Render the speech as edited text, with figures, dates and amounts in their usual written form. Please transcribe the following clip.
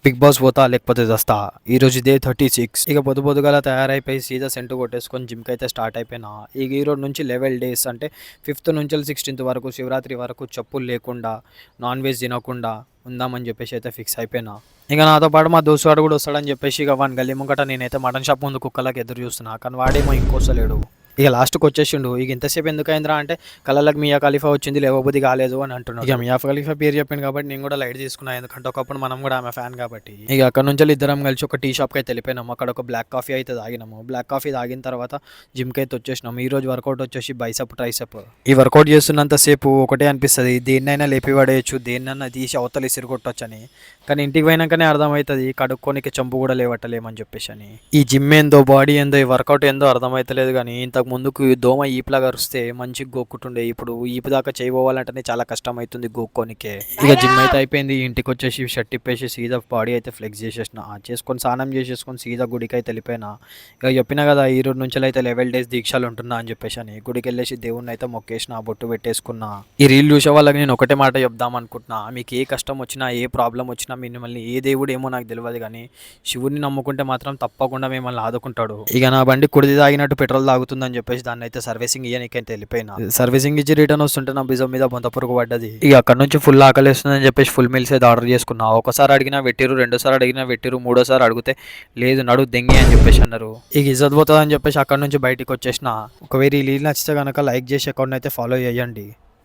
Big boss పోతా లేకపోతే చస్తా. ఈరోజు డే 36. ఇక పొద్దుగల తయారైపోయి సీదా సెంటు కొట్టేసుకొని జిమ్కి అయితే స్టార్ట్ అయిపోయినా. ఇక ఈరోజు నుంచి 11 డేస్ అంటే 5th నుంచి 16th వరకు శివరాత్రి వరకు చెప్పులు లేకుండా నాన్ వెజ్ తినకుండా ఉందామని చెప్పేసి అయితే ఫిక్స్ అయిపోయినా. ఇక నాతో పాటు మా దోస్తుగాడు కూడా వస్తాడని చెప్పేసి ఇక వాని గల్లీ ముంగట నేనైతే మటన్ షాప్ ముందు కుక్కలకి ఎదురు చూస్తున్నా. కానీ వాడేమో ఇంకోసలేడు. ఇక లాస్ట్కి వచ్చేసిండు. ఇక ఇంతసేపు ఎందుకు అయిందిరా అంటే కళ్ళకి మియా ఖలీఫా వచ్చింది లేవబుద్ధి కాలేదు అని అంటున్నాడు. ఇక మియా ఖలీఫా పేరు చెప్పింది కాబట్టి నేను కూడా లైట్ తీసుకున్నాను, ఎందుకంటే ఒకప్పుడు మనం కూడా ఆమె ఫ్యాన్ కాబట్టి. ఇక అక్కడ నుంచి ఇద్దరం కలిసి ఒక టీ షాప్కి అయితే వెళ్ళిపోయినాము. అక్కడ ఒక బ్లాక్ కాఫీ అయితే తాగినాము. బ్లాక్ కాఫీ తాగిన తర్వాత జిమ్కి అయితే వచ్చేసినాము. ఈ రోజు వర్కౌట్ వచ్చేసి బైసప్ ట్రైసెప్. ఈ వర్కౌట్ చేస్తున్నంత సేపు ఒకటే అనిపిస్తుంది, దేన్నైనా లేపి పడేయచ్చు, దేన్నైనా తీసి అవతల ఇసిరికొట్టొచ్చు అని. కానీ ఇంటికి పోయినాకనే అర్థమవుతుంది కడుక్కోనికి చంపు కూడా లేవట్టలేమని చెప్పేసి అని. ఈ జిమ్ ఏందో బాడీ ఏందో ఈ వర్కౌట్ ఏందో అర్థమవుతలేదు. కానీ ఇంతకు ముందుకు దోమ ఈపులా గరిస్తే మంచిగా గోక్కుంటుండే, ఇప్పుడు ఈపు దాకా చేయబోవాలంటేనే చాలా కష్టం అవుతుంది గోక్కోనికే. ఇక జిమ్ అయితే అయిపోయింది. ఇంటికి వచ్చేసి షర్ట్ ఇప్పేసి సీదా బాడీ అయితే ఫ్లెక్స్ చేసేసిన, చేసుకొని స్నానం చేసేసుకొని సీదా గుడికి అయితే వెళ్ళిపోయినా. ఇక చెప్పినా కదా ఈ రోజు నుంచి అయితే 11 డేస్ దీక్షలు ఉంటున్నా అని చెప్పేసి అని. గుడికి వెళ్ళేసి దేవుణ్ణి అయితే మొక్కేసిన, బొట్టు పెట్టేసుకున్నా. ఈ రీల్ చూసే వాళ్ళకి నేను ఒకటే మాట చెప్దాం అనుకుంటున్నా, మీకు ఏ కష్టం వచ్చినా ఏ ప్రాబ్లం వచ్చినా మిమ్మల్ని ఏ దేవుడు ఏమో నాకు తెలియదు కానీ శివుడిని నమ్ముకుంటే మాత్రం తప్పకుండా మిమ్మల్ని ఆదుకుంటాడు. ఇక నా బండి కుడిది తాగినట్టు పెట్రోల్ తాగుతుందని చెప్పేసి దాన్ని అయితే సర్వీసింగ్ ఇయ్యనికైతే వెళ్ళిపోయినా. సర్వీసింగ్ ఇచ్చి రిటర్న్ వస్తుంటే నా బిజం మీద బొంత పురుగు పడ్డది. ఇక అక్కడ నుంచి ఫుల్ ఆకలిస్తుందని చెప్పేసి ఫుల్ మీల్స్ అయితే ఆర్డర్ చేసుకున్నా. ఒకసారి అడిగినా పెట్టిరు, రెండోసారి అడిగినా పెట్టిరు, మూడోసారి అడిగితే లేదు నడు దెంగి అని చెప్పేసి అన్నారు. ఇక ఇజ్జత్ పోతుంది అని చెప్పేసి అక్కడ నుంచి బయటికి వచ్చేసిన. ఒకవేళ ఈ రీల్ నచ్చితే కనుక లైక్ చేసి అకౌంట్ అయితే ఫాలో చేయండి.